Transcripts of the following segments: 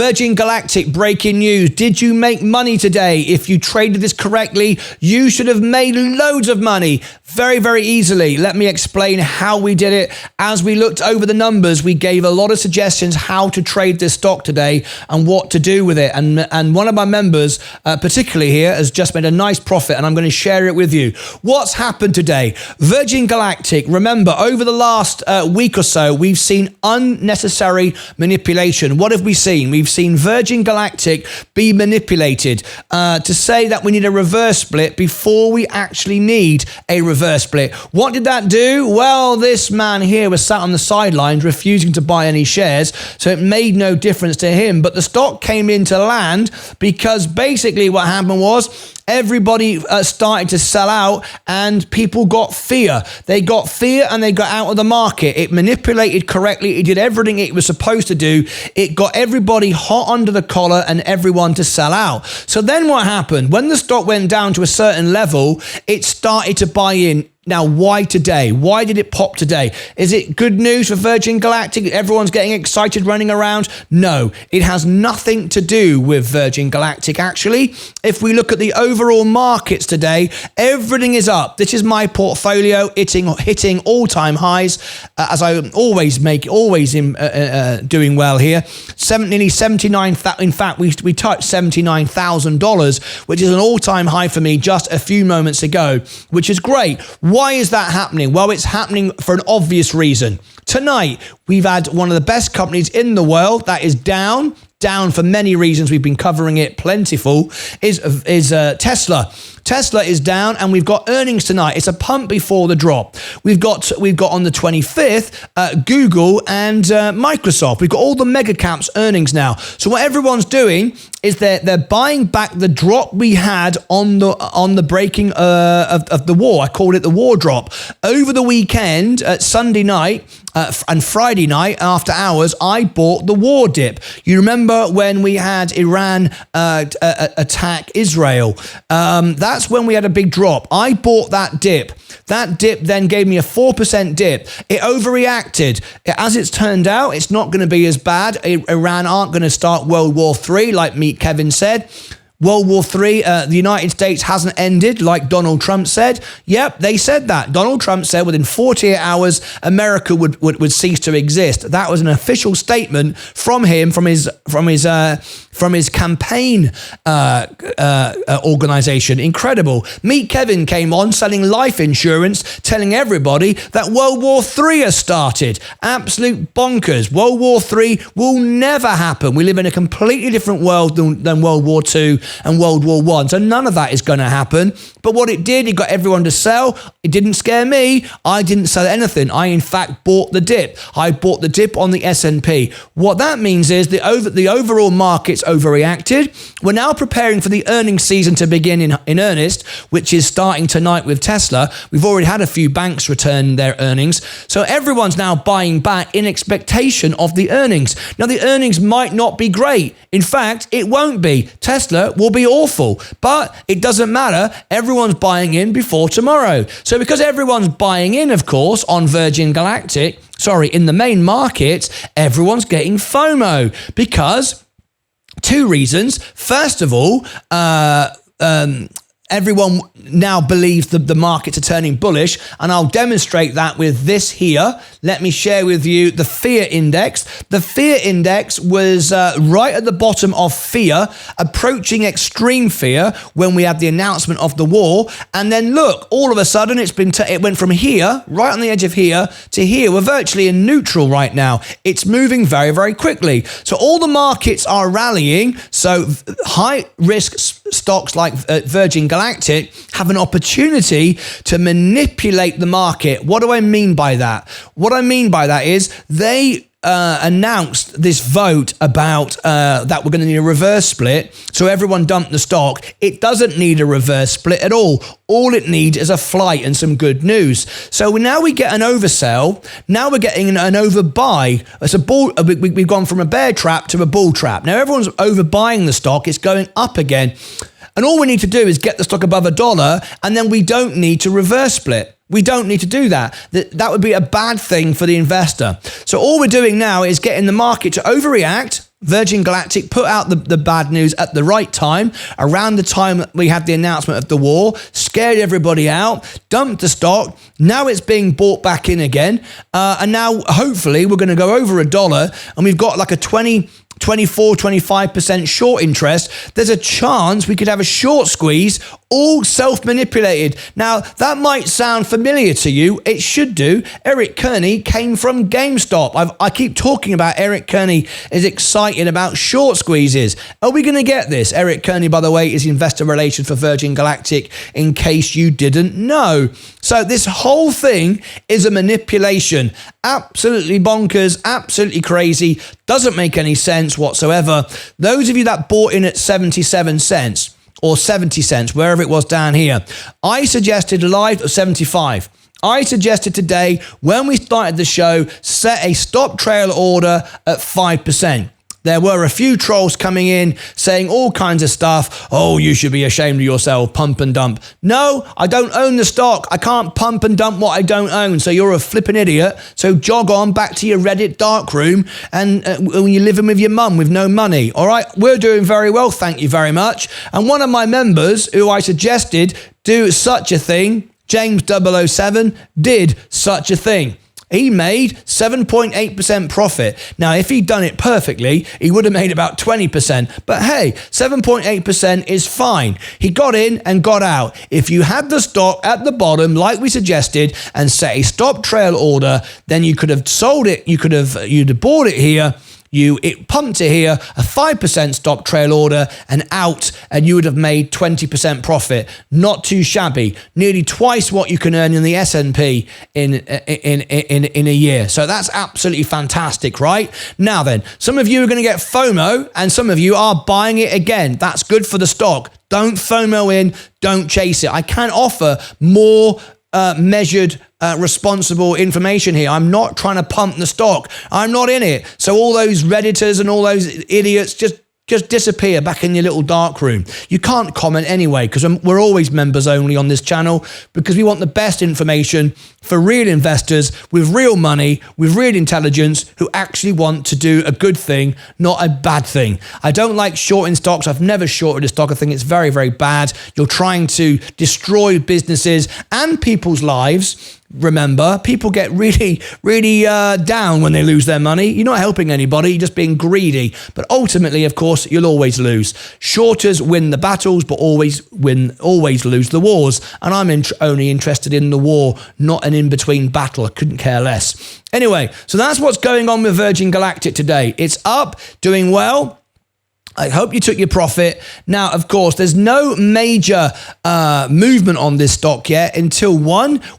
Virgin Galactic, breaking news. Did you make money today? If you traded this correctly, you should have made loads of money very, very easily. Let me explain how we did it. As we looked over the numbers, we gave a lot of suggestions how to trade this stock today and what to do with it. And one of my members, particularly here, has just made a nice profit, and I'm going to share it with you. What's happened today? Virgin Galactic, remember, over the last week or so, we've seen unnecessary manipulation. What have we seen? We've seen Virgin Galactic be manipulated to say that we need a reverse split before we actually need a reverse split. What did that do? Well, this man here was sat on the sidelines refusing to buy any shares, so it made no difference to him. But the stock came into land because basically what happened was everybody started to sell out and people got fear. They got fear and they got out of the market. It manipulated correctly. It did everything it was supposed to do. It got everybody hot under the collar and everyone to sell out. So then what happened? When the stock went down to a certain level, it started to buy in. Now, why today? Why did it pop today? Is it good news for Virgin Galactic? Everyone's getting excited running around? No, it has nothing to do with Virgin Galactic, actually. If we look at the overall markets today, everything is up. This is my portfolio hitting all-time highs, as I always doing well here. Nearly 79, in fact, we touched $79,000, which is an all-time high for me just a few moments ago, which is great. Why is that happening? Well, it's happening for an obvious reason. Tonight, we've had one of the best companies in the world that is down for many reasons. We've been covering it plentiful, is Tesla. Tesla is down, and we've got earnings tonight. It's a pump before the drop. We've got on the 25th Google and Microsoft. We've got all the mega caps earnings now. So what everyone's doing is they're buying back the drop we had on the breaking of the war. I called it the war drop over the weekend, Sunday night. And Friday night after hours, I bought the war dip. You remember when we had Iran attack Israel? That's when we had a big drop. I bought that dip. That dip then gave me a 4% dip. It overreacted. As it's turned out, it's not going to be as bad. Iran aren't going to start World War III, like Kevin said. World War III, the United States hasn't ended, like Donald Trump said. Yep, they said that. Donald Trump said within 48 hours, America would cease to exist. That was an official statement from him, from his campaign organization. Incredible. Meet Kevin came on selling life insurance, telling everybody that World War III has started. Absolute bonkers. World War III will never happen. We live in a completely different world than World War II and World War I. So none of that is going to happen. But what it did, it got everyone to sell. It didn't scare me. I didn't sell anything. I, in fact, bought the dip. I bought the dip on the S&P. What that means is the overall market's overreacted. We're now preparing for the earnings season to begin in earnest, which is starting tonight with Tesla. We've already had a few banks return their earnings. So everyone's now buying back in expectation of the earnings. Now, the earnings might not be great. In fact, it won't be. Tesla will be awful, but it doesn't matter. Everyone's buying in before tomorrow. So because everyone's buying in, of course, on Virgin Galactic, in the main market, everyone's getting FOMO because two reasons. First of all, everyone now believes the markets are turning bullish, and I'll demonstrate that with this here. Let me share with you the fear index. The fear index was right at the bottom of fear, approaching extreme fear when we had the announcement of the war. And then look, all of a sudden it went from here, right on the edge of here, to here. We're virtually in neutral right now. It's moving very, very quickly. So all the markets are rallying. So high risk stocks like Virgin Galactic have an opportunity to manipulate the market. What do I mean by that? What I mean by that is they announced this vote about that we're going to need a reverse split. So everyone dumped the stock. It doesn't need a reverse split at all. All it needs is a flight and some good news. So now we get an oversell. Now we're getting an overbuy. It's a bull. We've gone from a bear trap to a bull trap. Now everyone's overbuying the stock. It's going up again. And all we need to do is get the stock above $1, and then we don't need to reverse split. We don't need to do that. That would be a bad thing for the investor. So all we're doing now is getting the market to overreact, Virgin Galactic put out the bad news at the right time, around the time that we had the announcement of the war, scared everybody out, dumped the stock. Now it's being bought back in again. And now, hopefully, we're going to go over $1, and we've got like a 25% short interest. There's a chance we could have a short squeeze, all self-manipulated. Now, that might sound familiar to you. It should do. Eric Kearney came from GameStop. I keep talking about Eric Kearney is excited about short squeezes. Are we going to get this? Eric Kearney, by the way, is investor relations for Virgin Galactic, in case you didn't know. So this whole thing is a manipulation. Absolutely bonkers, absolutely crazy, doesn't make any sense whatsoever. Those of you that bought in at 77 cents or 70 cents, wherever it was down here, I suggested live at 75. I suggested today, when we started the show, set a stop trail order at 5%. There were a few trolls coming in saying all kinds of stuff. Oh, you should be ashamed of yourself, pump and dump. No, I don't own the stock. I can't pump and dump what I don't own. So you're a flipping idiot. So jog on back to your Reddit darkroom and when you're living with your mum with no money. All right, we're doing very well, thank you very much. And one of my members who I suggested do such a thing, James 007, did such a thing. He made 7.8% profit. Now, if he'd done it perfectly, he would have made about 20%. But hey, 7.8% is fine. He got in and got out. If you had the stock at the bottom, like we suggested, and set a stop trail order, then you could have sold it. You'd have bought it here. It pumped it here, a 5% stop trail order and out, and you would have made 20% profit. Not too shabby. Nearly twice what you can earn in the S&P in a year. So that's absolutely fantastic, right? Now then, some of you are going to get FOMO, and some of you are buying it again. That's good for the stock. Don't FOMO in, don't chase it. I can offer more measured, responsible information here. I'm not trying to pump the stock. I'm not in it. So all those Redditors and all those idiots, just disappear back in your little dark room. You can't comment anyway, because we're always members only on this channel, because we want the best information for real investors with real money, with real intelligence, who actually want to do a good thing, not a bad thing. I don't like shorting stocks. I've never shorted a stock. I think it's very, very bad. You're trying to destroy businesses and people's lives. Remember, people get really, really down when they lose their money. You're not helping anybody, you're just being greedy. But ultimately, of course, you'll always lose. Shorters win the battles, but always lose the wars. And I'm only interested in the war, not an in-between battle. I couldn't care less. Anyway, so that's what's going on with Virgin Galactic today. It's up, doing well. I hope you took your profit. Now, of course, there's no major movement on this stock yet until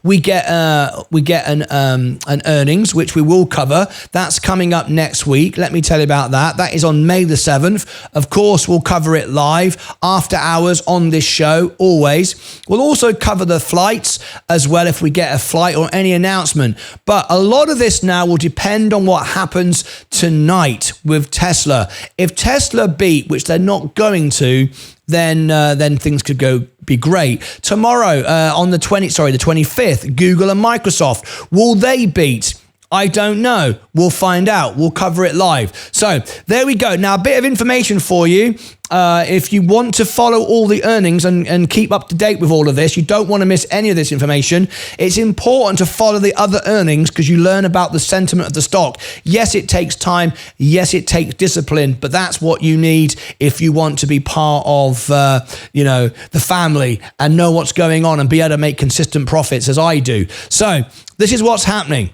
we get an earnings, which we will cover. That's coming up next week. Let me tell you about that. That is on May the 7th. Of course, we'll cover it live after hours on this show, always. We'll also cover the flights as well if we get a flight or any announcement. But a lot of this now will depend on what happens tonight with Tesla. If Tesla beat, which they're not going to, then things could be great. Tomorrow, on the 25th, Google and Microsoft, will they beat? I don't know. We'll find out. We'll cover it live. So there we go. Now, a bit of information for you. If you want to follow all the earnings and keep up to date with all of this, you don't want to miss any of this information. It's important to follow the other earnings because you learn about the sentiment of the stock. Yes, it takes time. Yes, it takes discipline, but that's what you need if you want to be part of, the family and know what's going on and be able to make consistent profits as I do. So this is what's happening.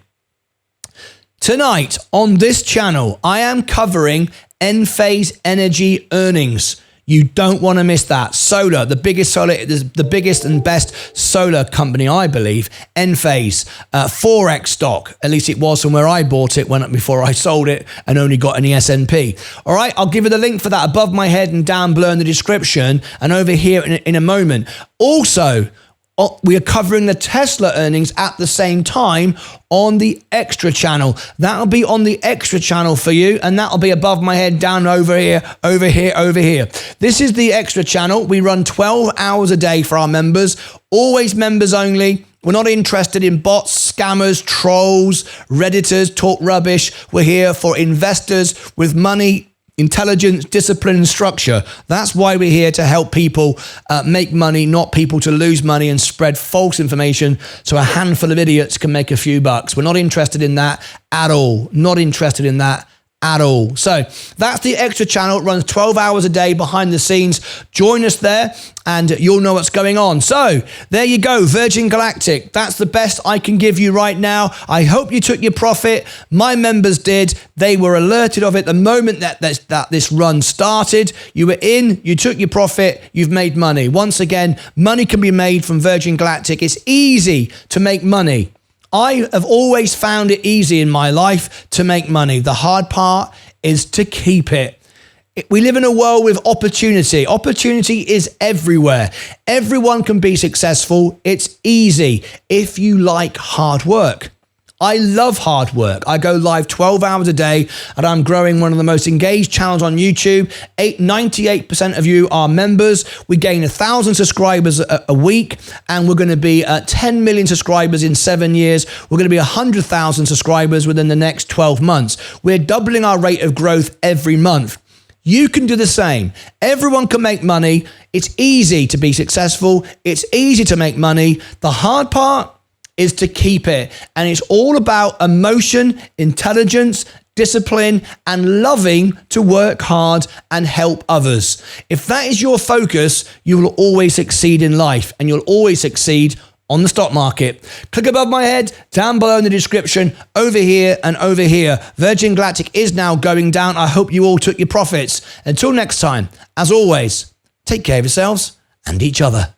Tonight on this channel, I am covering Enphase Energy earnings. You don't want to miss that. Solar, the biggest and best solar company, I believe. Enphase, 4x stock. At least it was from where I bought it before I sold it and only got any S&P. All right, I'll give you the link for that above my head and down below in the description and over here in a moment. Also, we are covering the Tesla earnings at the same time on the extra channel. That'll be on the extra channel for you, and that'll be above my head, down over here, over here, over here. This is the extra channel. We run 12 hours a day for our members, always members only. We're not interested in bots, scammers, trolls, Redditors, talk rubbish. We're here for investors with money intelligence, discipline, and structure. That's why we're here, to help people make money, not people to lose money and spread false information so a handful of idiots can make a few bucks. We're not interested in that at all. Not interested in that at all. So that's the extra channel. It runs 12 hours a day behind the scenes. Join us there and you'll know what's going on. So there you go, Virgin Galactic. That's the best I can give you right now. I hope you took your profit. My members did. They were alerted of it the moment that this run started. You were in, you took your profit, you've made money. Once again, money can be made from Virgin Galactic. It's easy to make money. I have always found it easy in my life to make money. The hard part is to keep it. We live in a world with opportunity. Opportunity is everywhere. Everyone can be successful. It's easy if you like hard work. I love hard work. I go live 12 hours a day and I'm growing one of the most engaged channels on YouTube. 98% of you are members. We gain 1,000 subscribers a week and we're going to be at 10 million subscribers in 7 years. We're going to be 100,000 subscribers within the next 12 months. We're doubling our rate of growth every month. You can do the same. Everyone can make money. It's easy to be successful. It's easy to make money. The hard part is to keep it. And it's all about emotion, intelligence, discipline, and loving to work hard and help others. If that is your focus, you will always succeed in life and you'll always succeed on the stock market. Click above my head, down below in the description, over here and over here. Virgin Galactic is now going down. I hope you all took your profits. Until next time, as always, take care of yourselves and each other.